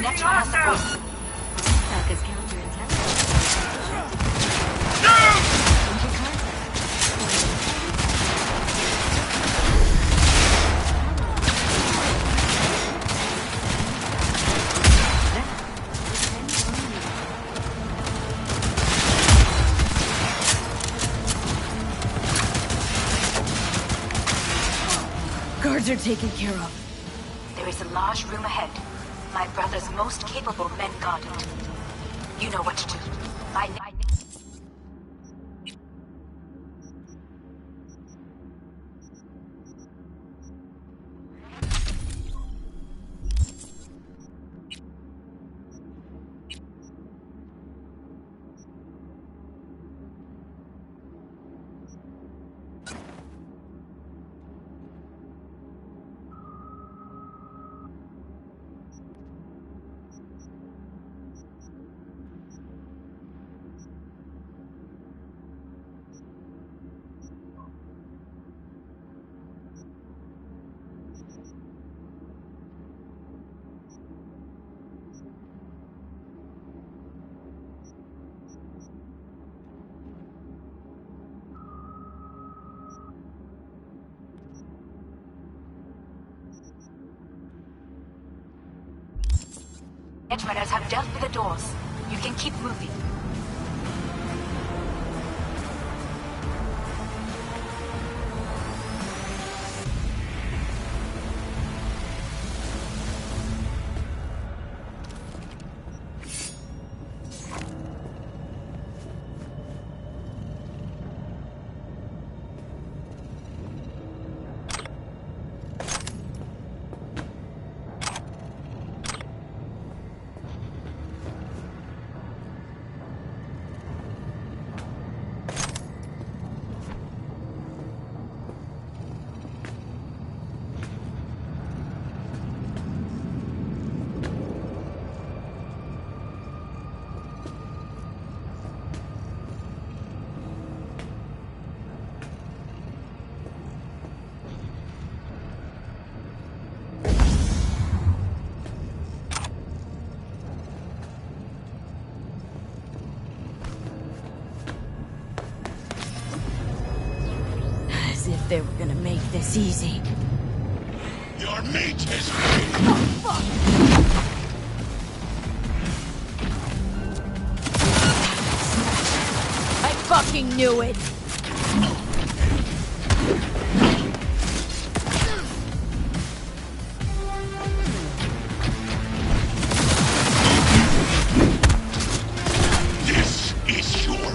connection has the voice. Saka's counterintelligence. Guards are taken care of. There is a large room ahead. My brother's most capable men guard it. You know what to do. I Edgerunners have dealt with the doors. You can keep moving. They were gonna make this easy. Your meat is ready. Oh, fuck! I fucking knew it! This is your ruin.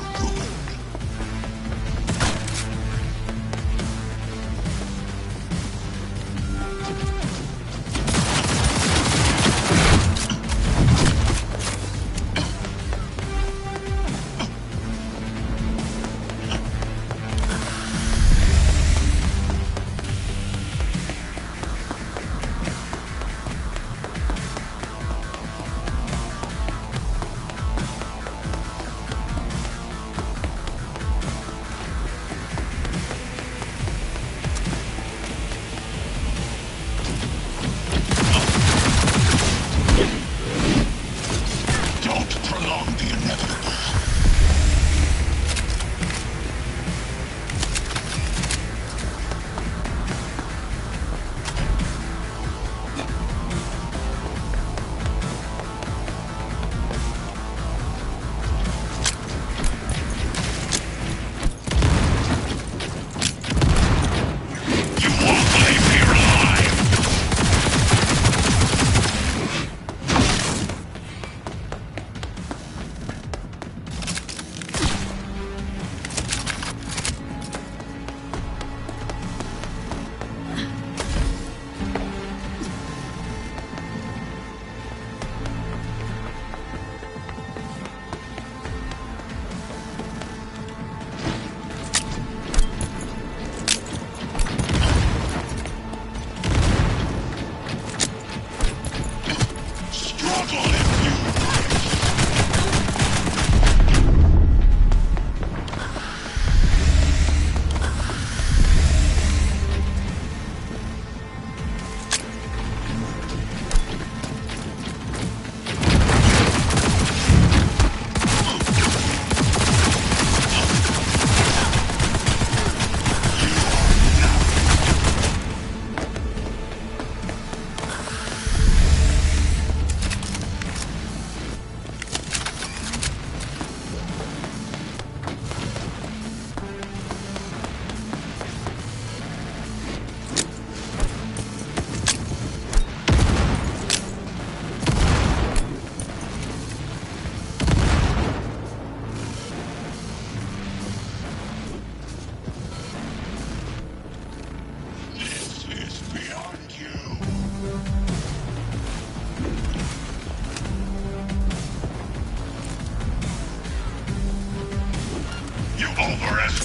sure as...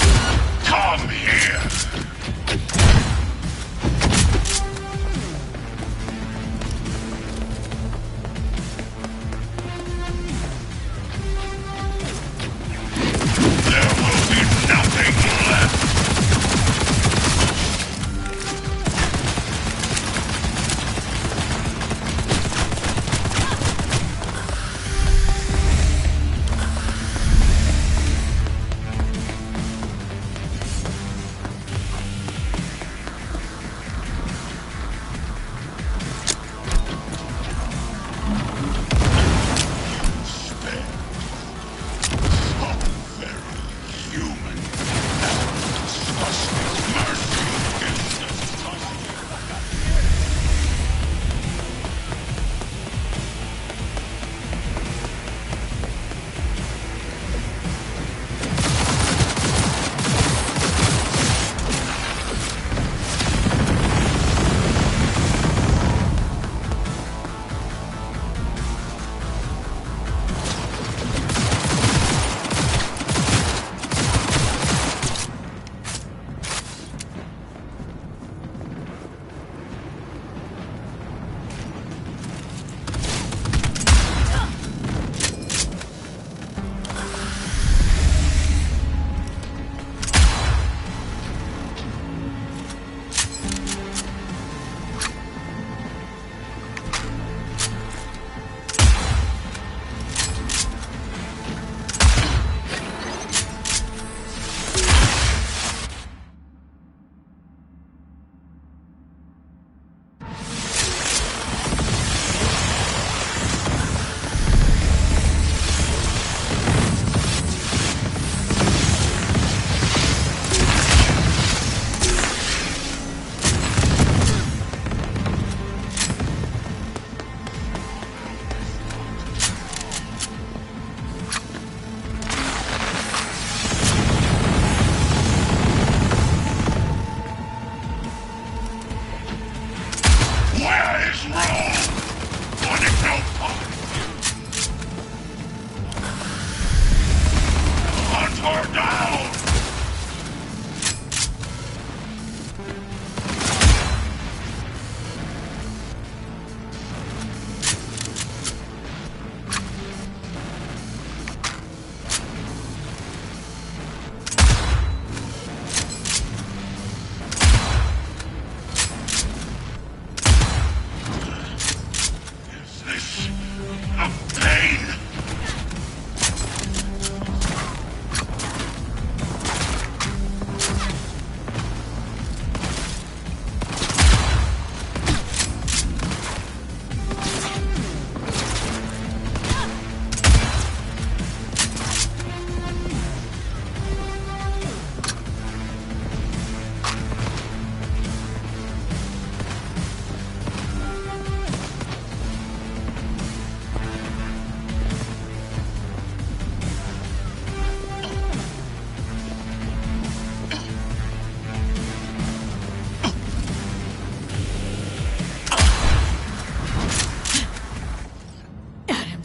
Come here! There will be nothing left!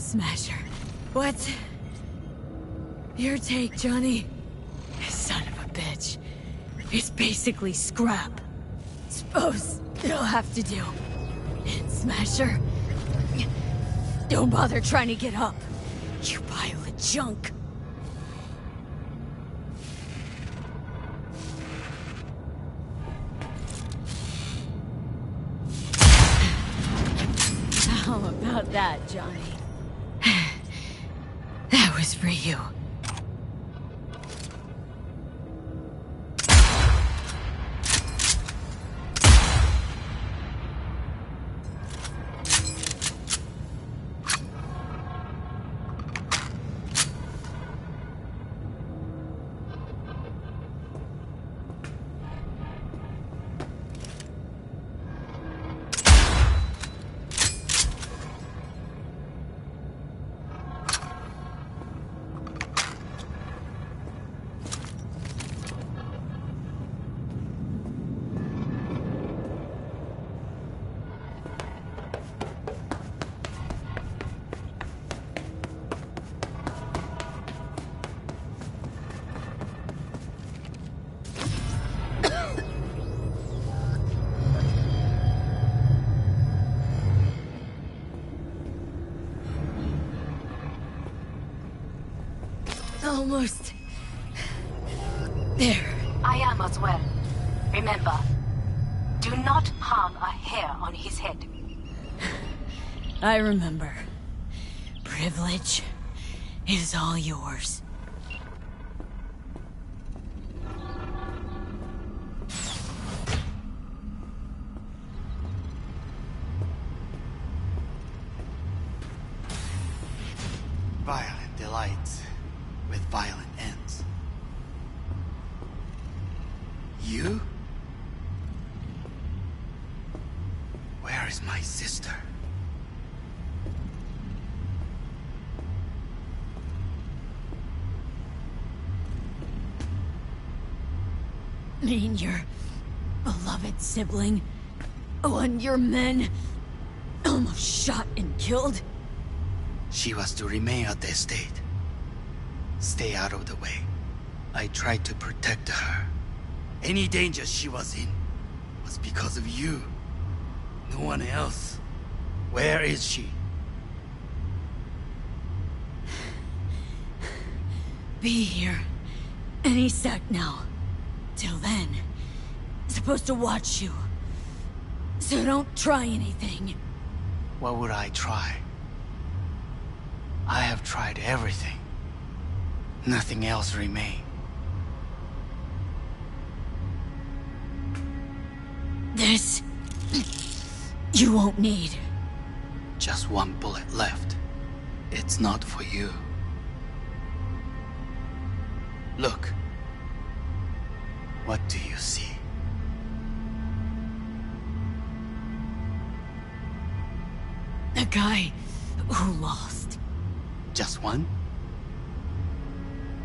Smasher. What? Your take, Johnny? Son of a bitch. It's basically scrap. Suppose it'll have to do. And Smasher? Don't bother trying to get up. You pile of junk. How about that, Johnny? That was for you. There. I am as well. Remember, do not harm a hair on his head. I remember. Privilege is all yours. Violent delights with violent ends. You? Where is my sister? Mean your beloved sibling? One your men almost shot and killed? She was to remain at the estate. Stay out of the way. I tried to protect her. Any danger she was in was because of you. No one else. Where is she? Be here any sec now. Till then, supposed to watch you. So don't try anything. What would I try? I have tried everything. Nothing else remains. This... you won't need. Just one bullet left. It's not for you. Look. What do you see? A guy who lost. Just one?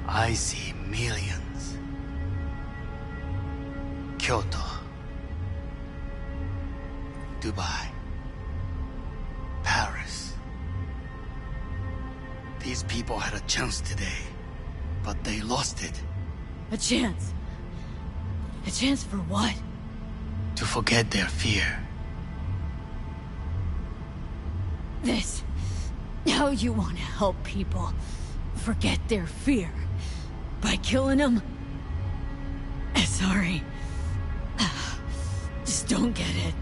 I see millions. Kyoto. Dubai. Paris. These people had a chance today, but they lost it. A chance? A chance for what? To forget their fear. This... how you want to help people forget their fear? By killing them? Sorry. Just don't get it.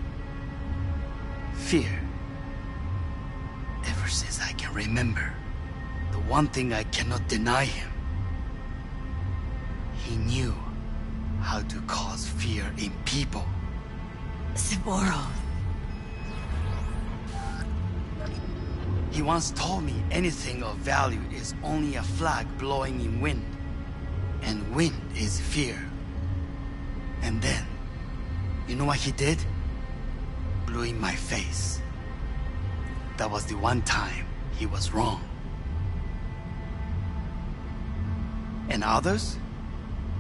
Fear. Ever since I can remember, the one thing I cannot deny him. He knew how to cause fear in people. Saburo. He once told me anything of value is only a flag blowing in wind. And wind is fear. And then, you know what he did? Blew in my face. That was the one time he was wrong. And others?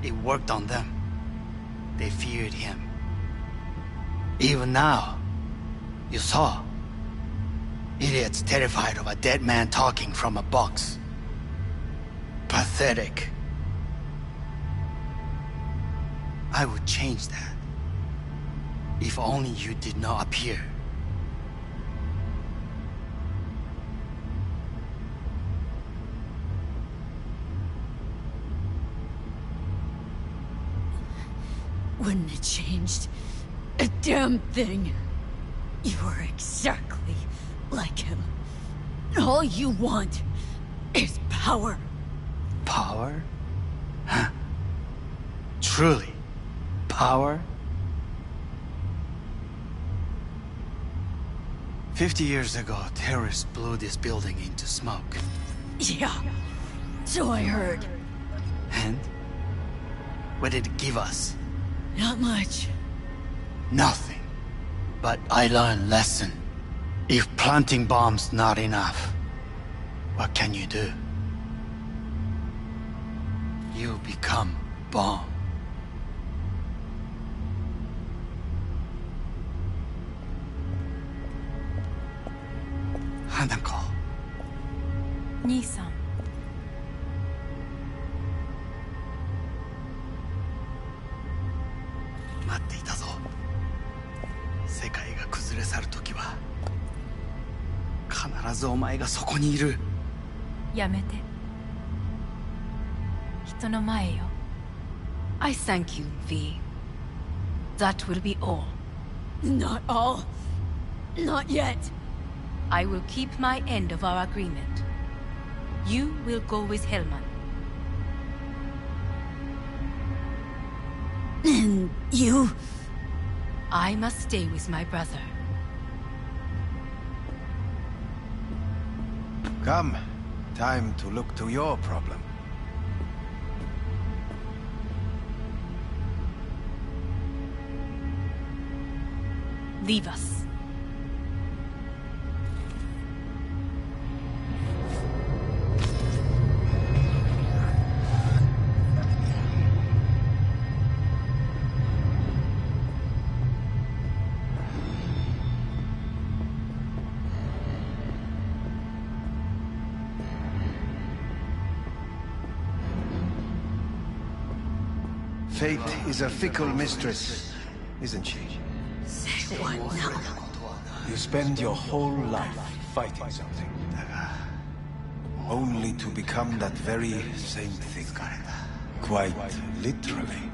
It worked on them. They feared him. Even now, you saw. Idiots terrified of a dead man talking from a box. Pathetic. I would change that. If only you did not appear. Wouldn't have changed a damn thing. You were exactly like him. All you want is power. Power? Huh? Truly, power? 50 years ago, terrorists blew this building into smoke. Yeah, so I heard. And? What did it give us? Not much. Nothing. But I learned lesson. If planting bombs not enough, what can you do? You become bomb. Hanako. 兄さん。待っていたぞ。世界が崩れ去る時は必ずお前がそこにいる。やめて。人の前よ。I thank you, V. That will be all. Not all. Not yet. I will keep my end of our agreement. You will go with Hellman. And you? I must stay with my brother. Come. Time to look to your problem. Leave us. Fate is a fickle mistress, isn't she? Say what now? You spend your whole life fighting something, only to become that very same thing. Quite literally.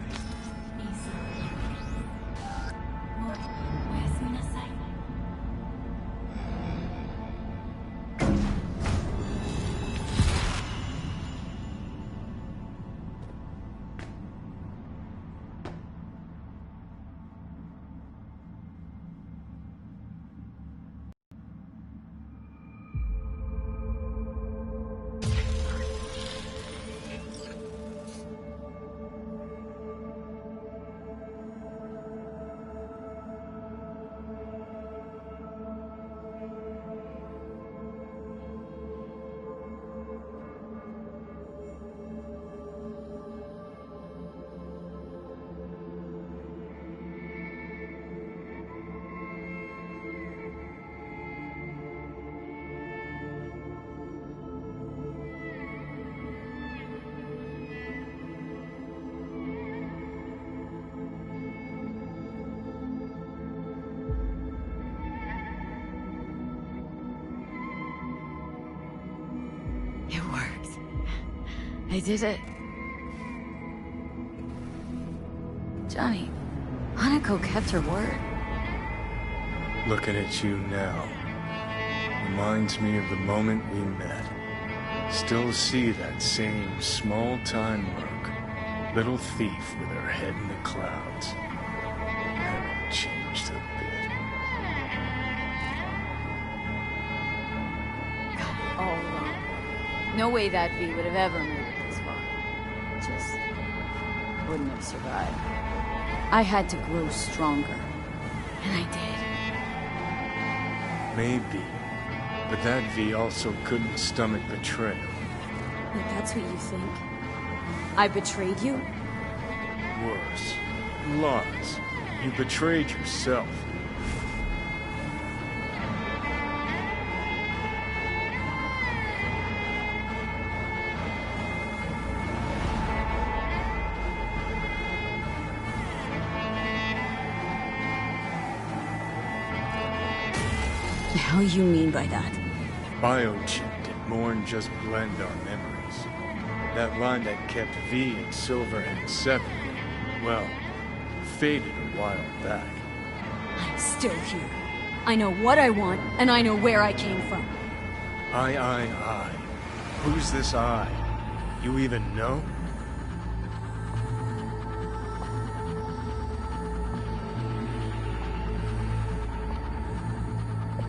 It worked. I did it. Johnny, Hanako kept her word. Looking at you now reminds me of the moment we met. Still see that same small-time merc, little thief with her head in the clouds. Haven't changed a bit. All wrong. No way that V would have ever made it this far. Just wouldn't have survived. I had to grow stronger. And I did. Maybe. But that V also couldn't stomach betrayal. But that's what you think? I betrayed you? Worse. Lots. You betrayed yourself. The hell you mean by that? Biochip did more than just blend our memories. That line that kept V and Silverhand separate, well, faded a while back. I'm still here. I know what I want, and I know where I came from. I. Who's this I? You even know?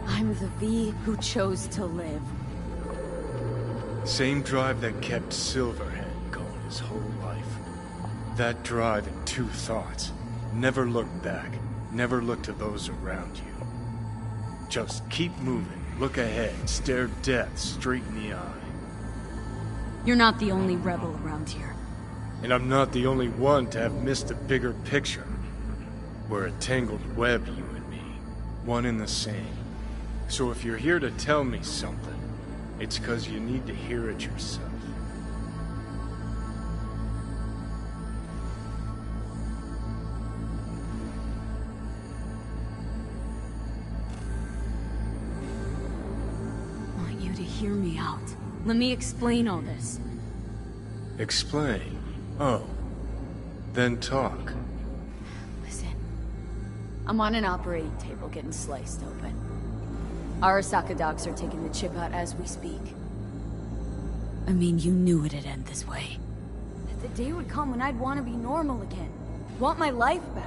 I'm the V who chose to live. Same drive that kept Silverhand going his whole life. That drive and two thoughts. Never look back. Never look to those around you. Just keep moving. Look ahead. Stare death straight in the eye. You're not the only rebel around here. And I'm not the only one to have missed the bigger picture. We're a tangled web, you and me. One and the same. So if you're here to tell me something, it's 'cause you need to hear it yourself. I want you to hear me out. Let me explain all this. Explain. Oh. Then talk. Listen, I'm on an operating table getting sliced open. Arasaka docs are taking the chip out as we speak. I mean, you knew it'd end this way. That the day would come when I'd want to be normal again. Want my life back.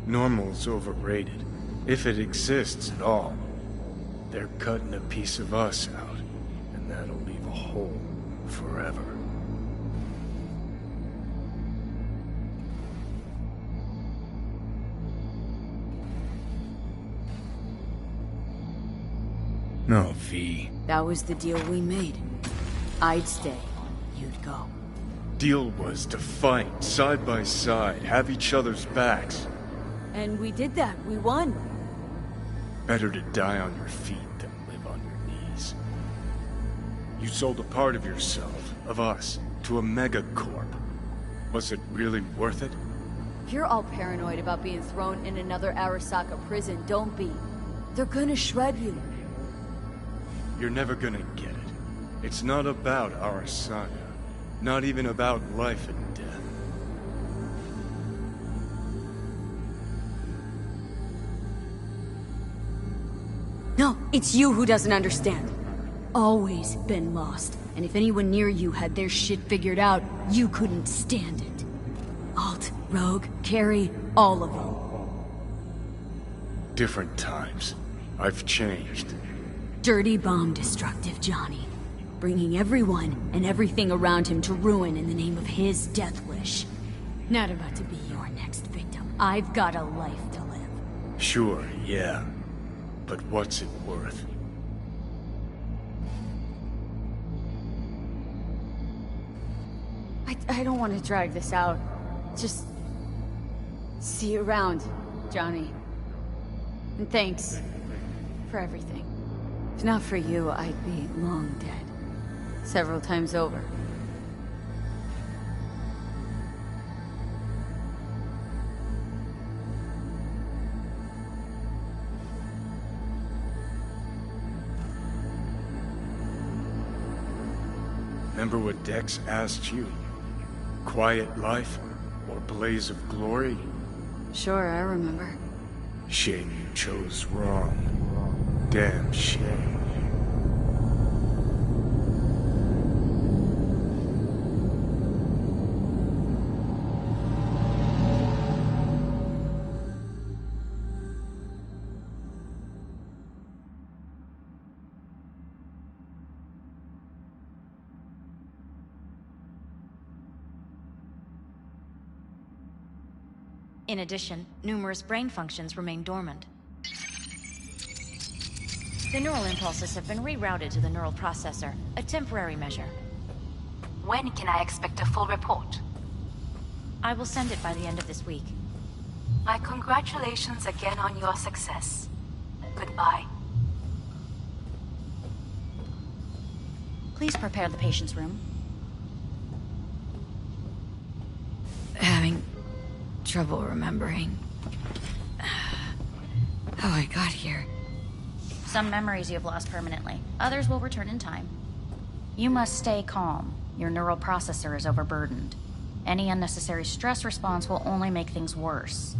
Normal's overrated. If it exists at all. They're cutting a piece of us out, and that'll leave a hole forever. No, V. That was the deal we made. I'd stay. You'd go. Deal was to fight, side by side, have each other's backs. And we did that. We won. Better to die on your feet than live on your knees. You sold a part of yourself, of us, to a megacorp. Was it really worth it? You're all paranoid about being thrown in another Arasaka prison. Don't be. They're gonna shred you. You're never gonna get it. It's not about Arasaka. Not even about life and death. No, it's you who doesn't understand. Always been lost. And if anyone near you had their shit figured out, you couldn't stand it. Alt, Rogue, Carry, all of them. Different times. I've changed. Dirty bomb destructive Johnny. Bringing everyone and everything around him to ruin in the name of his death wish. Not about to be your next victim. I've got a life to live. Sure, yeah. But what's it worth? I don't want to drag this out. Just... see you around, Johnny. And thanks for everything. If not for you, I'd be long dead. Several times over. Remember what Dex asked you? Quiet life or blaze of glory? Sure, I remember. Shame you chose wrong. Damn shame. In addition, numerous brain functions remain dormant. The neural impulses have been rerouted to the neural processor, a temporary measure. When can I expect a full report? I will send it by the end of this week. My congratulations again on your success. Goodbye. Please prepare the patient's room. Having trouble remembering how I got here. Some memories you have lost permanently. Others will return in time. You must stay calm. Your neural processor is overburdened. Any unnecessary stress response will only make things worse.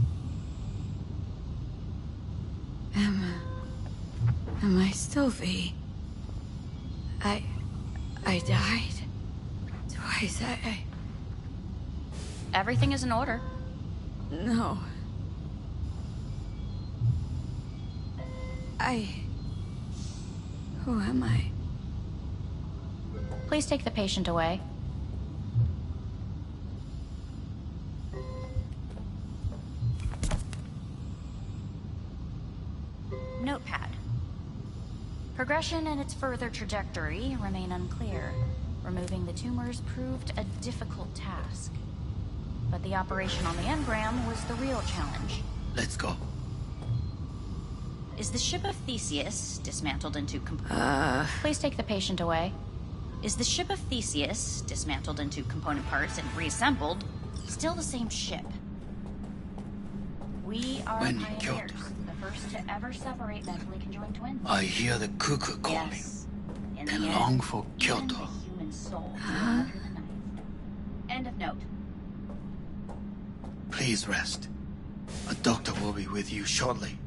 Am I still V? I died twice. Everything is in order. No. Who am I? Please take the patient away. Notepad. Progression and its further trajectory remain unclear. Removing the tumors proved a difficult task. But the operation on the engram was the real challenge. Let's go. Is the ship of Theseus dismantled into Please take the patient away. Is the ship of Theseus dismantled into component parts and reassembled still the same ship? We are When you killed pioneers, her, the first to ever separate mentally conjoined twins. I hear the cuckoo calling, Yes. In and the long end, for even Kyoto. the human soul will enter the night. End of note. Please rest. A doctor will be with you shortly.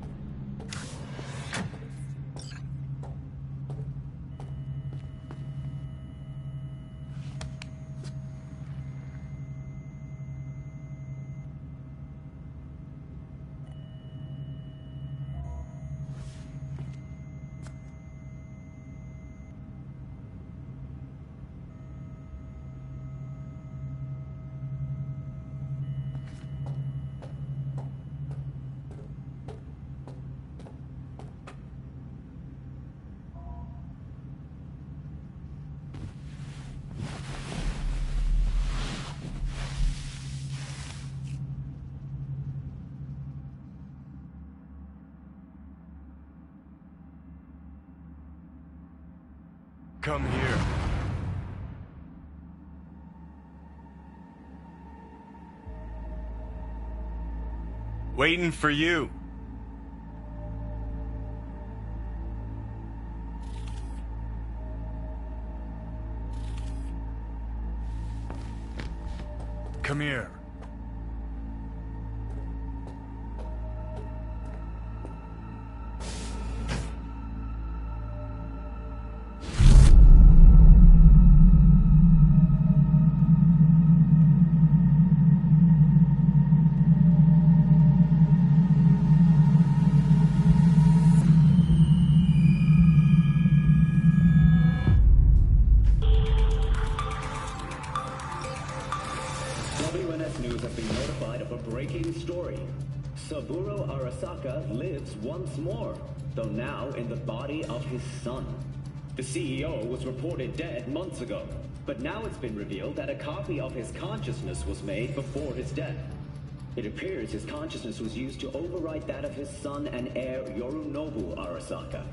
Come here. Waiting for you. Come here. WNS News have been notified of a breaking story. Saburo Arasaka lives once more, though now in the body of his son. The CEO was reported dead months ago, but now it's been revealed that a copy of his consciousness was made before his death. It appears his consciousness was used to overwrite that of his son and heir Yorinobu Arasaka.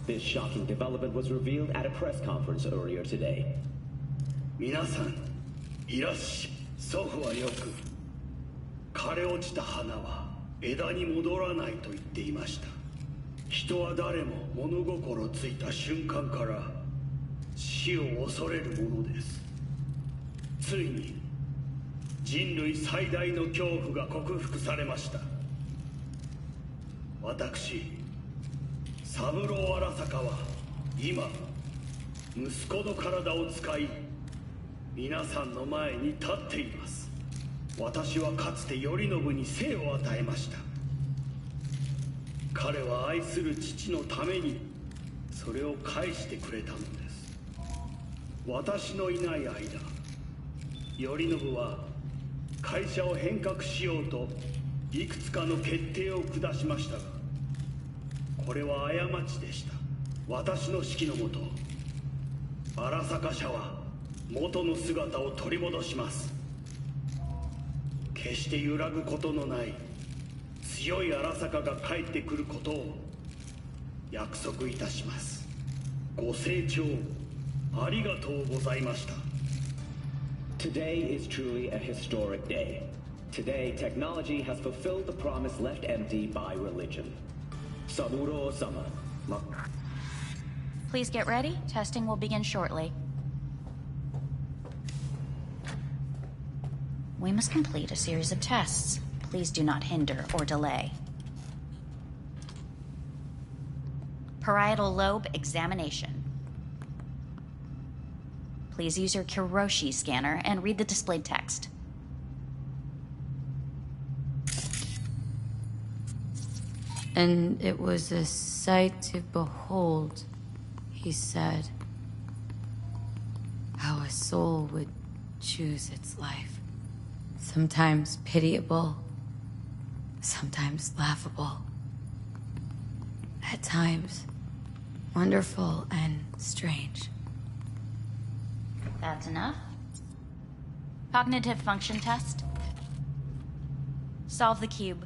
This shocking development was revealed at a press conference earlier today. 皆さん、いらっしゃい。祖父はよく、枯れ落ちた花は枝に戻らないと言っていました。人は誰も物心ついた瞬間から死を恐れるものです。ついに人類最大の恐怖が克服されました。私、三郎荒坂は今、息子の体を使い、皆さんの前に立っています。私はかつて頼信に生を与えました。彼は愛する父のためにそれを返してくれたのです。私のいない間、頼信は会社を変革しようといくつかの決定を下しましたが、これは過ちでした。私の指揮のもと、荒坂社は元の姿を取り戻します。決して揺らぐことのない強い荒坂が帰ってくることを約束いたします。ご清聴ありがとうございました。 Today is truly a historic day. Today, technology has fulfilled the promise left empty by religion. Saburo-sama. Please get ready. Testing will begin shortly. We must complete a series of tests. Please do not hinder or delay. Parietal lobe examination. Please use your Kiroshi scanner and read the displayed text. And it was a sight to behold, he said, how a soul would choose its life. Sometimes pitiable, sometimes laughable. At times, wonderful and strange. That's enough. Cognitive function test. Solve the cube.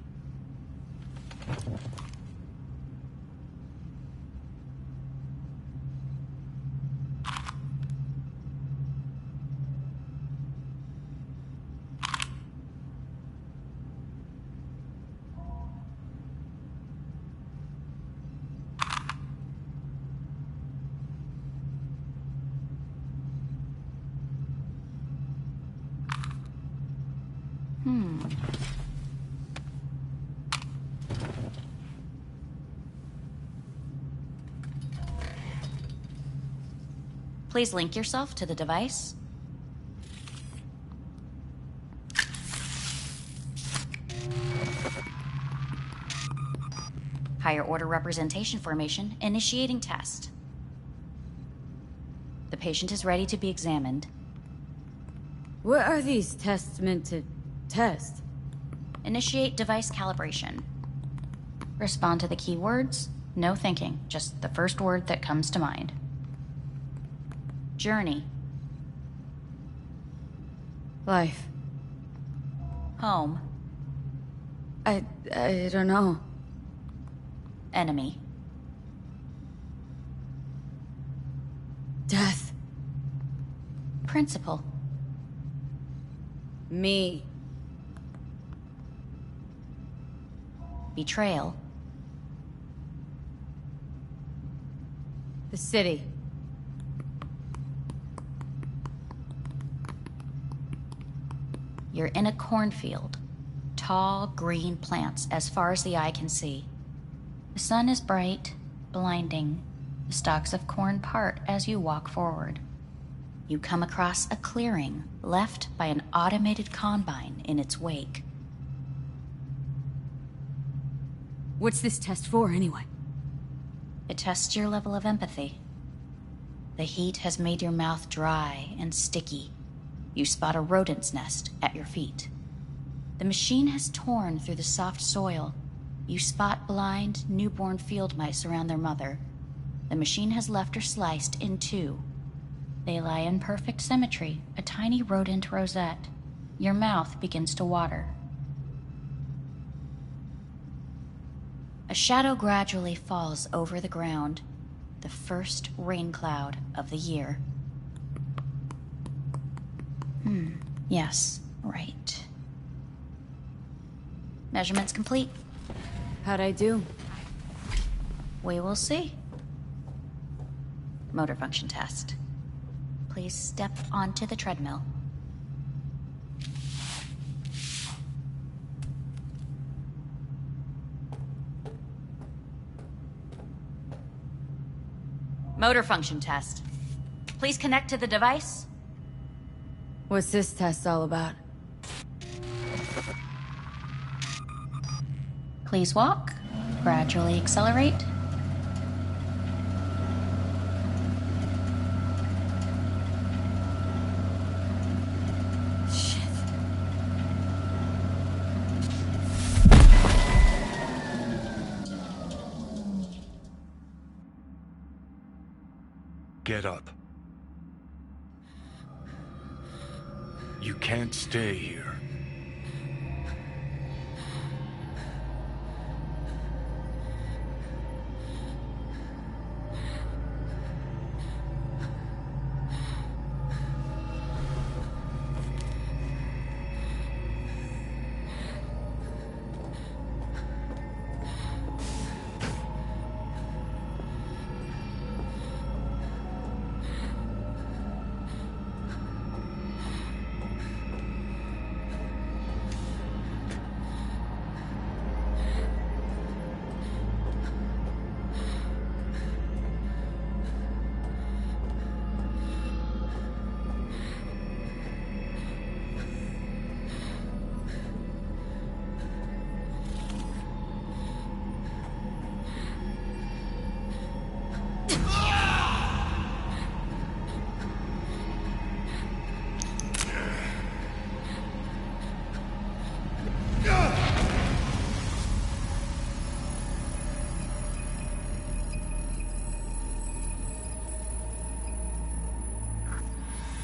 Please link yourself to the device. Higher order representation formation, initiating test. The patient is ready to be examined. What are these tests meant to test? Initiate device calibration. Respond to the keywords. No thinking, just the first word that comes to mind. Journey. Life. Home. I don't know. Enemy. Death. Principal. Me. Betrayal. The city. You're in a cornfield. Tall, green plants as far as the eye can see. The sun is bright, blinding. The stalks of corn part as you walk forward. You come across a clearing left by an automated combine in its wake. What's this test for, anyway? It tests your level of empathy. The heat has made your mouth dry and sticky. You spot a rodent's nest at your feet. The machine has torn through the soft soil. You spot blind, newborn field mice around their mother. The machine has left her sliced in two. They lie in perfect symmetry, a tiny rodent rosette. Your mouth begins to water. A shadow gradually falls over the ground, the first rain cloud of the year. Yes, right. Measurements complete. How'd I do? We will see. Motor function test. Please step onto the treadmill. Motor function test. Please connect to the device. What's this test all about? Please walk. Gradually accelerate. Shit. Get up. You can't stay here.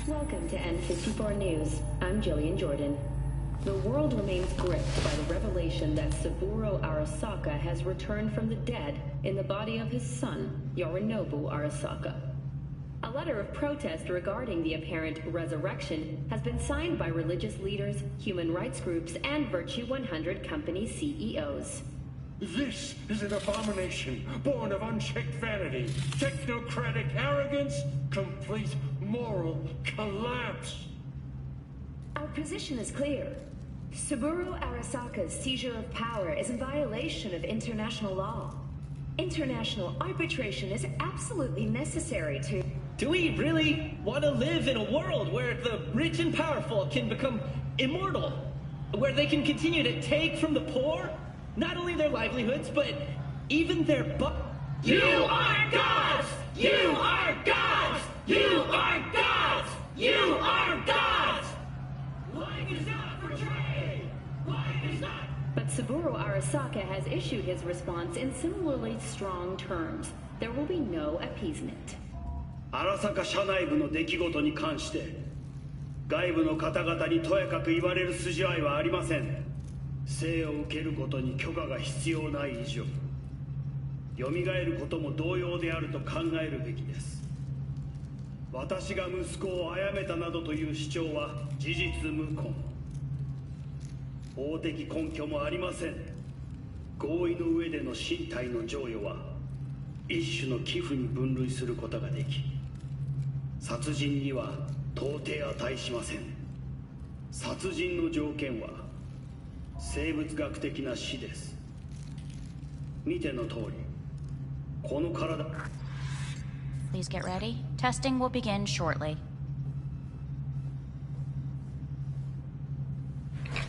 Welcome to N54 News. I'm Jillian Jordan. The world remains gripped by the revelation that Saburo Arasaka has returned from the dead in the body of his son, Yorinobu Arasaka. A letter of protest regarding the apparent resurrection has been signed by religious leaders, human rights groups, and Virtue 100 company CEOs. This is an abomination born of unchecked vanity, technocratic arrogance, complete moral collapse. Our position is clear. Saburo Arasaka's seizure of power is in violation of international law. International arbitration is absolutely necessary to... Do we really want to live in a world where the rich and powerful can become immortal? Where they can continue to take from the poor? Not only their livelihoods, but even their You are gods! You are gods! You are gods! You are gods! Life is not portrayed! Life is not... But Saburo Arasaka has issued his response in similarly strong terms. There will be no appeasement. 荒坂社内部の出来事に関して外部の方々にとやかく言われる筋合いはありません。生を受けることに許可が必要ない以上蘇ることも同様であると考えるべきです。私が息子を殺めたなどという主張は事実無根。法的根拠もありません。合意の上での身体の贈与は一種の寄付に分類することができ殺人には到底値しません。殺人の条件は生物学的な死です。見ての通りこの体 Please get ready. Testing will begin shortly.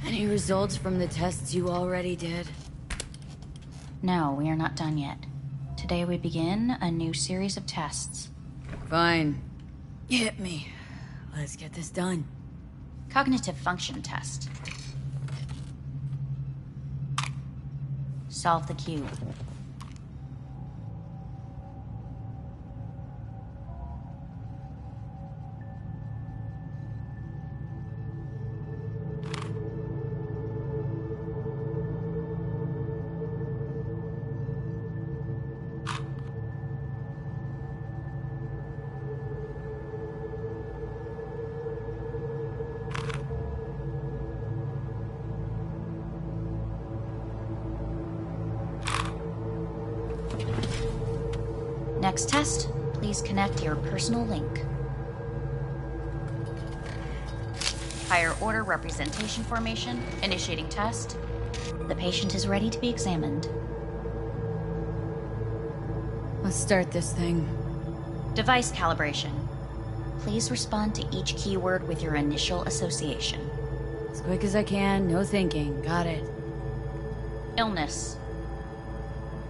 Any results from the tests you already did? No, we are not done yet. Today we begin a new series of tests. Fine. Hit me. Let's get this done. Cognitive function test. Solve the cube. Next test, please connect your personal link. Higher order representation formation, initiating test. The patient is ready to be examined. Let's start this thing. Device calibration. Please respond to each keyword with your initial association. As quick as I can, no thinking. Got it. Illness.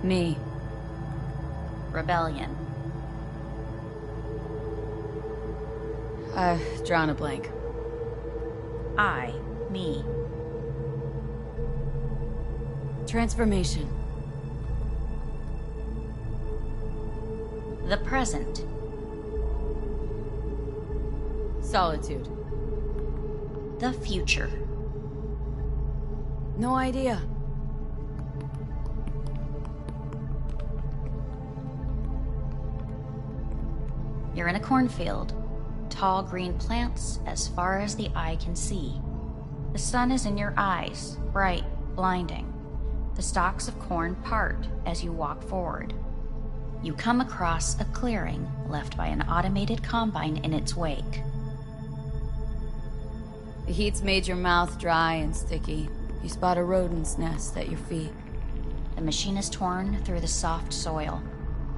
Me. Rebellion. I've drawn a blank. Me. Transformation. The present. Solitude. The future. No idea. You're in a cornfield. Tall green plants as far as the eye can see. The sun is in your eyes, bright, blinding. The stalks of corn part as you walk forward. You come across a clearing left by an automated combine in its wake. The heat's made your mouth dry and sticky. You spot a rodent's nest at your feet. The machine is torn through the soft soil.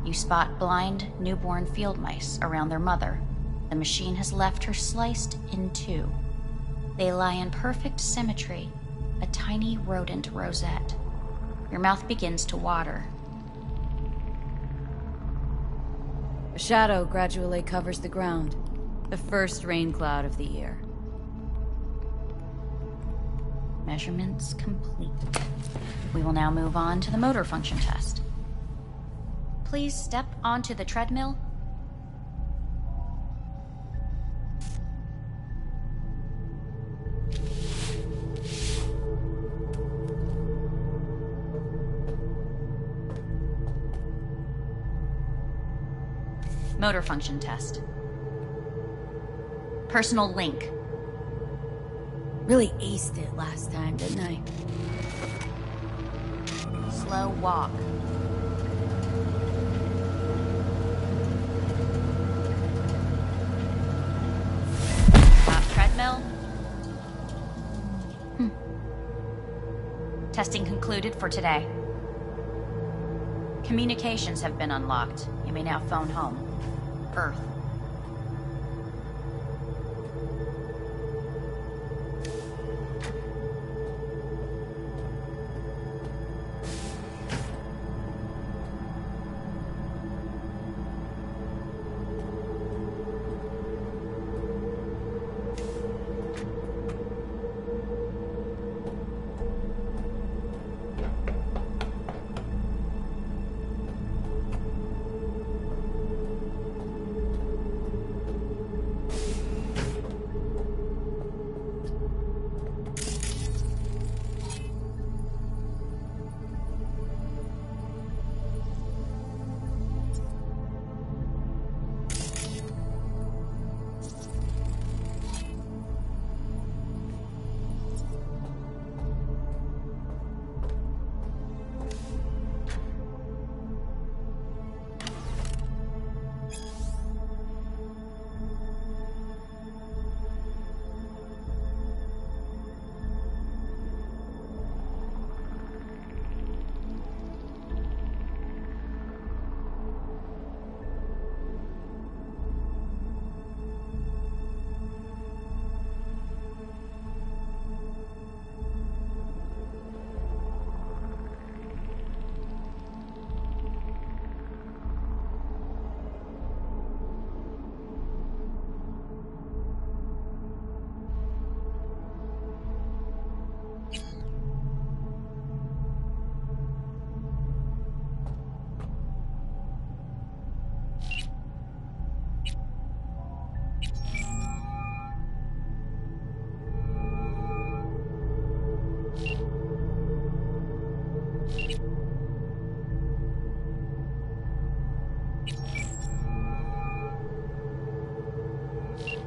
You spot blind, newborn field mice around their mother. The machine has left her sliced in two. They lie in perfect symmetry, a tiny rodent rosette. Your mouth begins to water. A shadow gradually covers the ground. The first rain cloud of the year. Measurements complete. We will now move on to the motor function test. Please step onto the treadmill. Motor function test. Personal link. Really aced it last time, didn't I? Slow walk. Stop treadmill. Testing concluded for today. Communications have been unlocked. You may now phone home. Earth.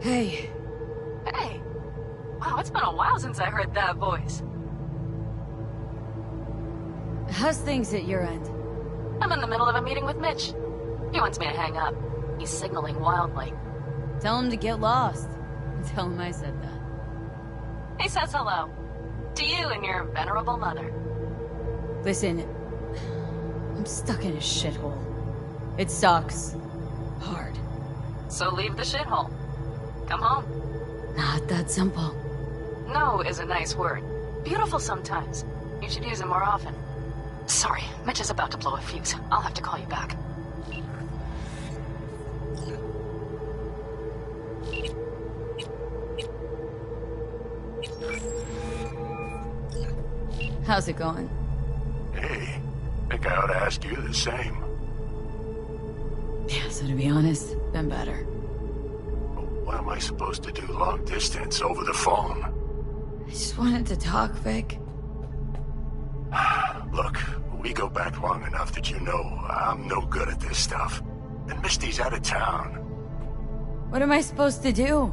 Hey. Hey. Wow, it's been a while since I heard that voice. How's things at your end? I'm in the middle of a meeting with Mitch. He wants me to hang up. He's signaling wildly. Tell him to get lost. Tell him I said that. He says hello. To you and your venerable mother. Listen, I'm stuck in a shithole. It sucks. Hard. So leave the shithole. Come home. Not that simple. No is a nice word. Beautiful sometimes. You should use it more often. Sorry, Mitch is about to blow a fuse. I'll have to call you back. How's it going? Hey, think I ought to ask you the same. Yeah, so to be honest, been better. What am I supposed to do long distance over the phone? I just wanted to talk, Vic. Look, we go back long enough that you know I'm no good at this stuff. And Misty's out of town. What am I supposed to do?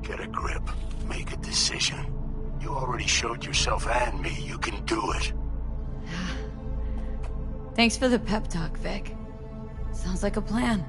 Get a grip. Make a decision. You already showed yourself and me you can do it. Thanks for the pep talk, Vic. Sounds like a plan.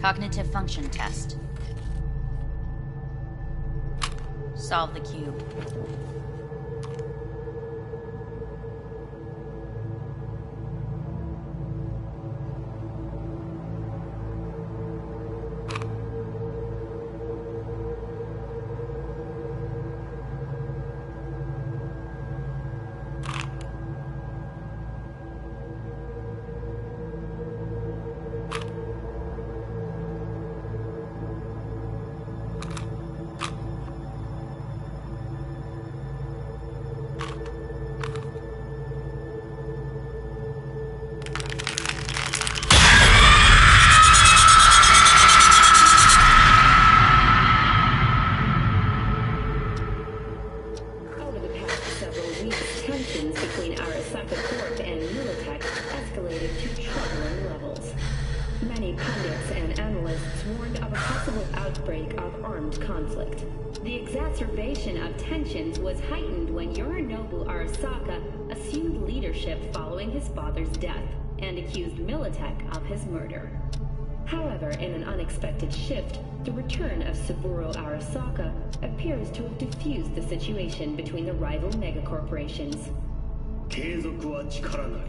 Cognitive function test. Solve the cube. Was heightened when Yorinobu Arasaka assumed leadership following his father's death and accused Militech of his murder. However, in an unexpected shift, the return of Saburo Arasaka appears to have diffused the situation between the rival megacorporations. 継続は力なり。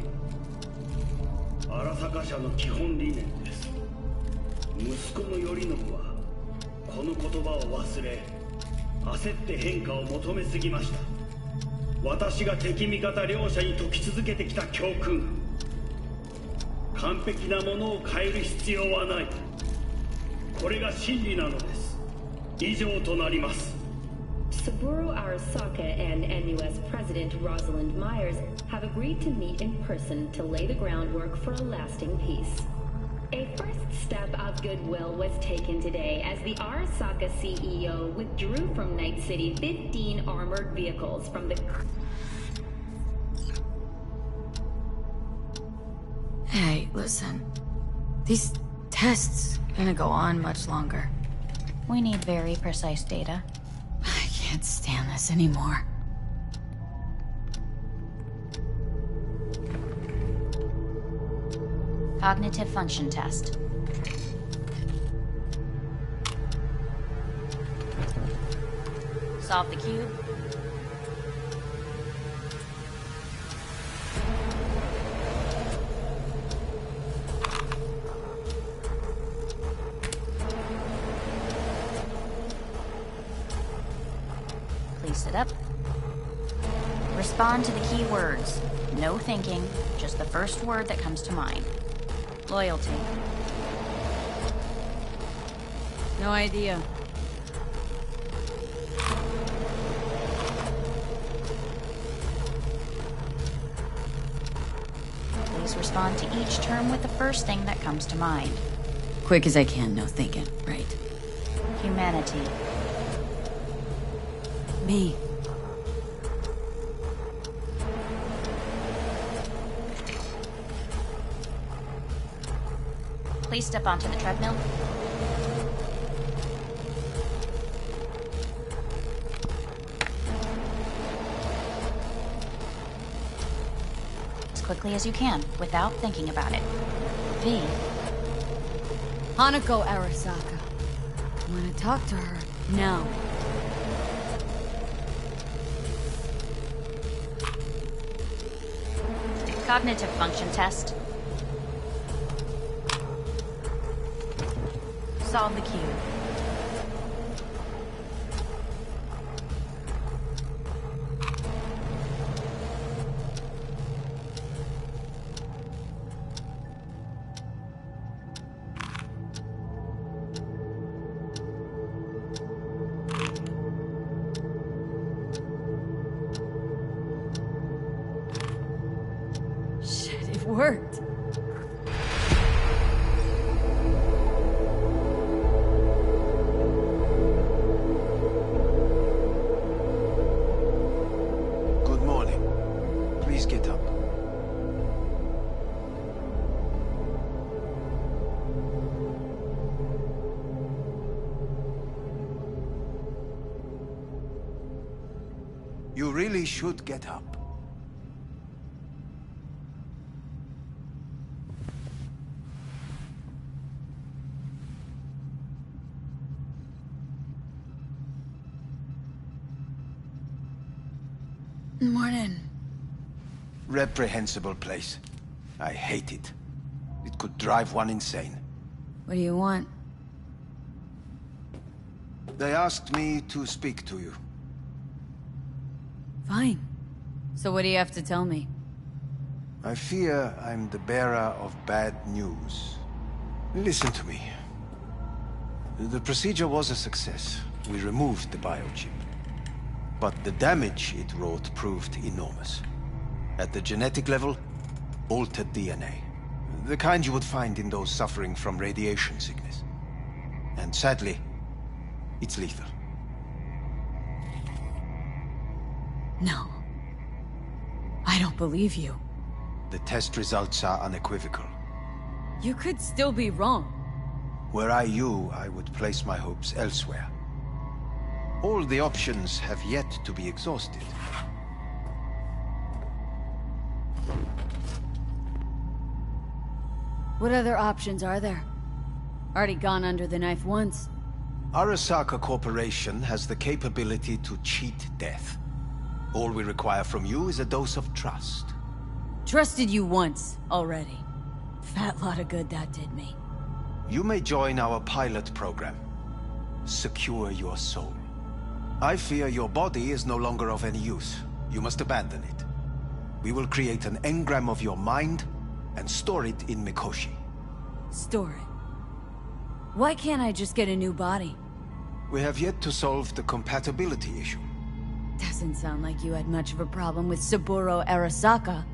荒坂社の基本理念です。息子の頼信はこの言葉を忘れ、焦って変化を求めすぎました。私が敵味方両者に解き続けてきた教訓。完璧なものを変える必要はない。これが真理なのです。以上となります。Saburo Arasaka and NUS President Rosalind Myers have agreed to meet in person to lay the groundwork for a lasting peace. A first step of goodwill was taken today as the Arasaka CEO withdrew from Night City 15 armored vehicles from the... Hey, listen. These tests are gonna go on much longer. We need very precise data. I can't stand this anymore. Cognitive function test. Solve the cube. Sit up. Respond to the key words. No thinking, just the first word that comes to mind. Loyalty. No idea. Please respond to each term with the first thing that comes to mind. Quick as I can, no thinking. Right. Humanity. Me. Please step onto the treadmill. As quickly as you can, without thinking about it. V. Hanako Arasaka. I want to talk to her. Now. Cognitive function test. Solve the cube. Shit, it worked. Get up. You really should get up. Morning. Reprehensible place. I hate it. It could drive one insane. What do you want? They asked me to speak to you. Fine. So what do you have to tell me? I fear I'm the bearer of bad news. Listen to me. The procedure was a success. We removed the biochip. But the damage it wrought proved enormous. At the genetic level, altered DNA. The kind you would find in those suffering from radiation sickness. And sadly, it's lethal. No. I don't believe you. The test results are unequivocal. You could still be wrong. Were I you, I would place my hopes elsewhere. All the options have yet to be exhausted. What other options are there? Already gone under the knife once. Arasaka Corporation has the capability to cheat death. All we require from you is a dose of trust. Trusted you once, already. Fat lot of good that did me. You may join our pilot program. Secure your soul. I fear your body is no longer of any use. You must abandon it. We will create an engram of your mind and store it in Mikoshi. Store it? Why can't I just get a new body? We have yet to solve the compatibility issue. Doesn't sound like you had much of a problem with Saburo Arasaka.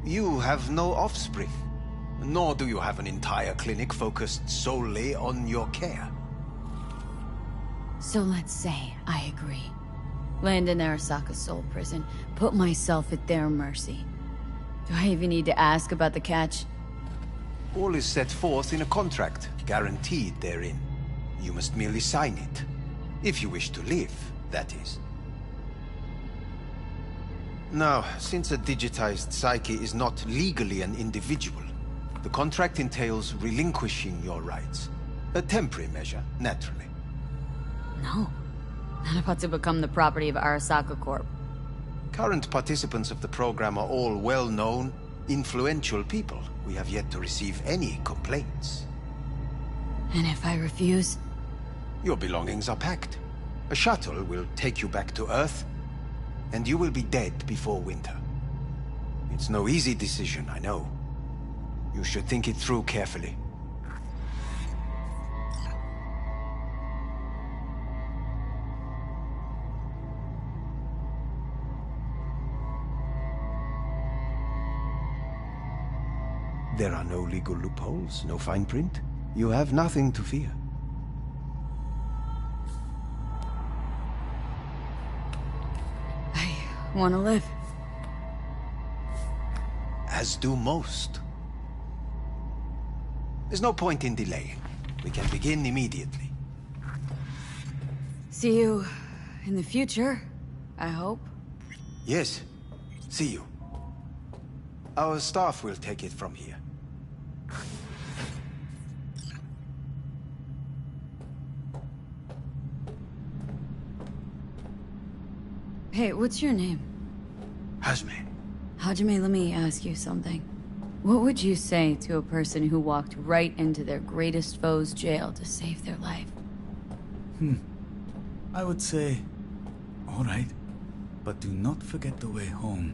You have no offspring. Nor do you have an entire clinic focused solely on your care. So let's say I agree. Land in Arasaka's soul prison. Put myself at their mercy. Do I even need to ask about the catch? All is set forth in a contract, guaranteed therein. You must merely sign it. If you wish to live, that is. Now, since a digitized psyche is not legally an individual, the contract entails relinquishing your rights. A temporary measure, naturally. No. Not about to become the property of Arasaka Corp. Current participants of the program are all well-known, influential people. We have yet to receive any complaints. And if I refuse? Your belongings are packed. A shuttle will take you back to Earth, and you will be dead before winter. It's no easy decision, I know. You should think it through carefully. There are no legal loopholes, no fine print. You have nothing to fear. I want to live. As do most. There's no point in delaying. We can begin immediately. See you in the future, I hope. Yes. See you. Our staff will take it from here. Hey, what's your name? Hajime. Hajime, let me ask you something. What would you say to a person who walked right into their greatest foe's jail to save their life? I would say, all right, but do not forget the way home.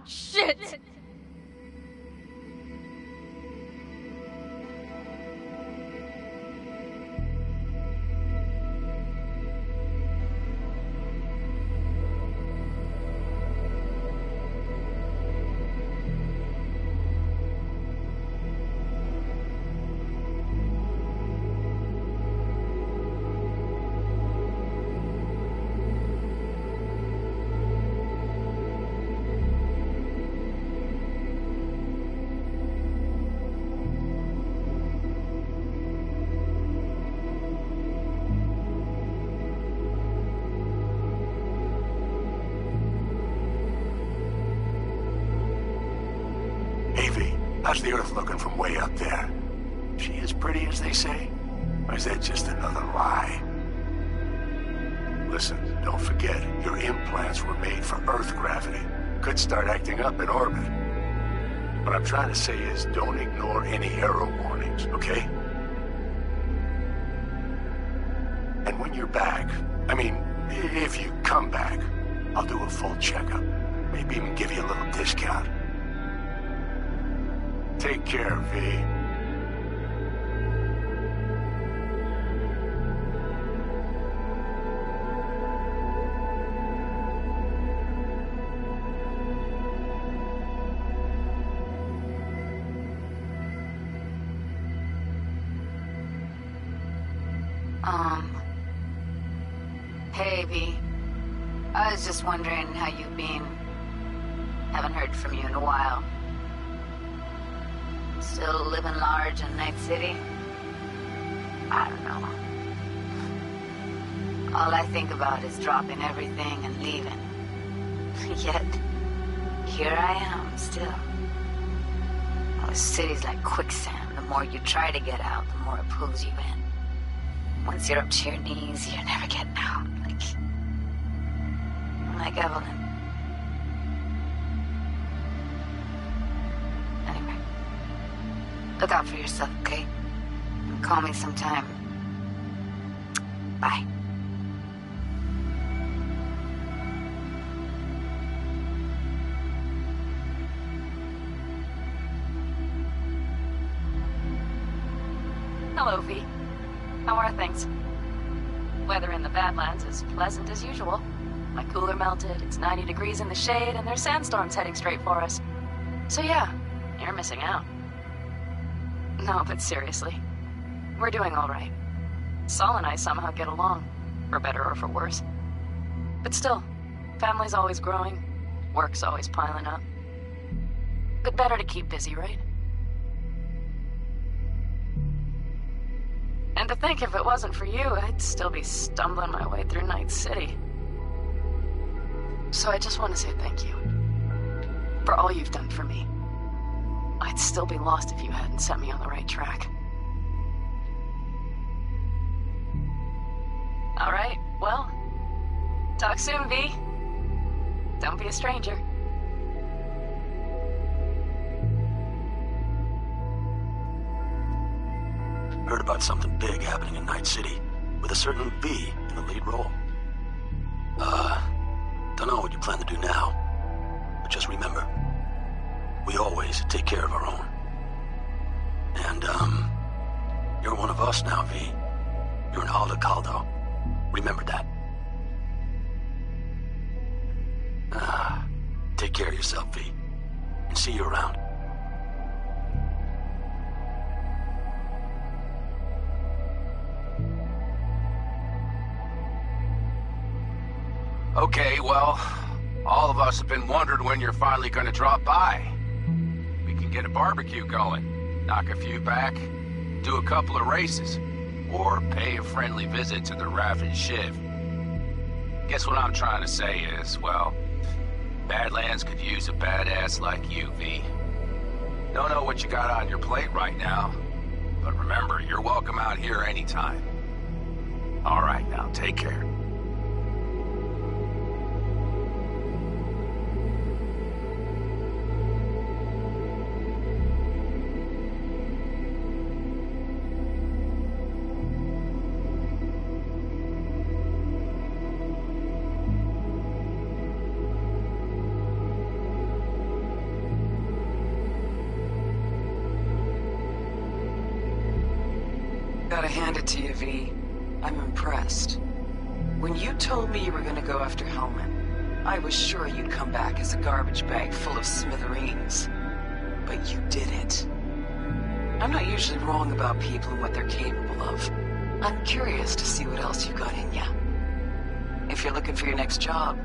Shit! How's the Earth looking from way up there? She as pretty as they say? Or is that just another lie? Listen, don't forget, your implants were made for Earth gravity. Could start acting up in orbit. What I'm trying to say is, don't ignore any error warnings, okay? And when you're back, I mean, if you come back, I'll do a full checkup. Maybe even give you a little discount. Take care, V. Hey, V. I was just wondering how you've been. Haven't heard from you in a while. Still living large in Night City? I don't know. All I think about is dropping everything and leaving. Yet, here I am, still. The city's like quicksand. The more you try to get out, the more it pulls you in. Once you're up to your knees, you're never getting out. Like Evelyn. Anyway. Look out for yourself, okay? And call me sometime. Bye. Hello, V. How are things? Weather in the Badlands is pleasant as usual. My cooler melted, it's 90 degrees in the shade, and there's sandstorms heading straight for us. So yeah, you're missing out. No, but seriously, we're doing all right. Saul and I somehow get along, for better or for worse. But still, family's always growing, work's always piling up. But better to keep busy, right? And to think if it wasn't for you, I'd still be stumbling my way through Night City. So I just want to say thank you. For all you've done for me. I'd still be lost if you hadn't set me on the right track. Alright, well, talk soon, V. Don't be a stranger. Heard about something big happening in Night City, with a certain V in the lead role. Don't know what you plan to do now, but just remember, we always take care of our own. And, you're one of us now, V. You're an audio.SoulKiler. Remember that. Take care of yourself, V. And see you around. Okay, well, all of us have been wondering when you're finally gonna drop by. We can get a barbecue going, knock a few back, do a couple of races, or pay a friendly visit to the Raven Shiv. Guess what I'm trying to say is, well, Badlands could use a badass like you, V. Don't know what you got on your plate right now, but remember, you're welcome out here anytime. All right, now, take care. Gotta hand it to you, V. I'm impressed. When you told me you were gonna go after Hellman, I was sure you'd come back as a garbage bag full of smithereens. But you didn't. I'm not usually wrong about people and what they're capable of. I'm curious to see what else you got in ya. If you're looking for your next job,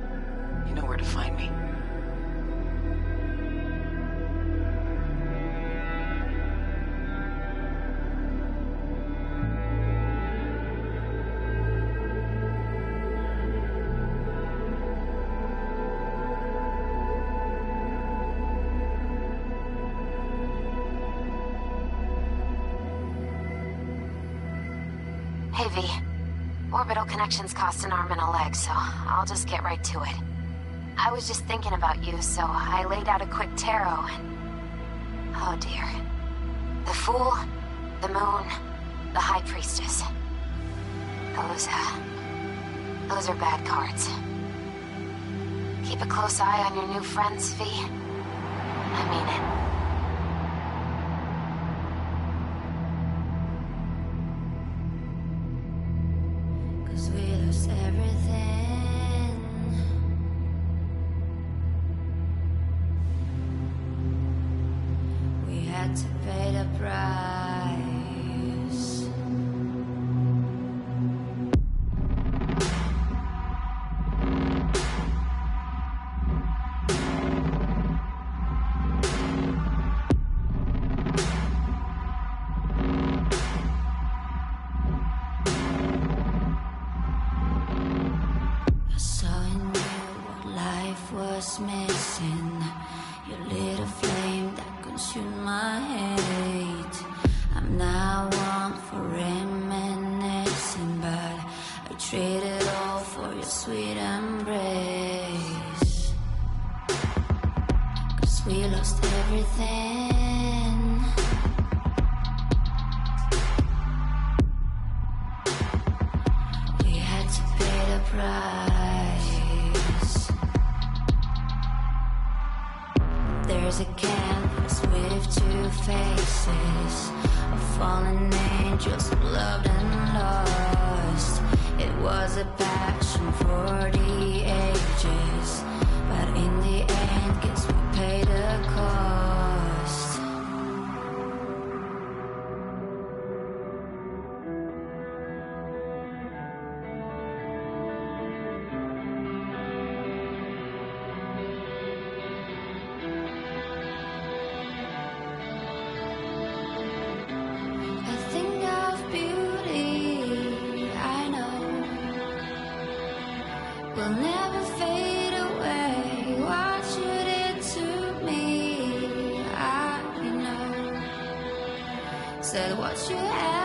you know where to find me. Hey, V. Orbital connections cost an arm and a leg, so I'll just get right to it. I was just thinking about you, so I laid out a quick tarot and... oh dear. The Fool, the Moon, the High Priestess. Those are bad cards. Keep a close eye on your new friends, V. I mean it. To pay the price. was missing. You lit a flame that consumed my hate. I'm now one for reminiscing, but I traded all for your sweet embrace. 'Cause we lost everything. We had to pay the price. There's a canvas with two faces, of fallen angels who loved and lost. It was a passion for the ages, but in the end, guess we paid the cost. A thing of beauty, I know, will never fade away. What you did to me, I know. Said what you had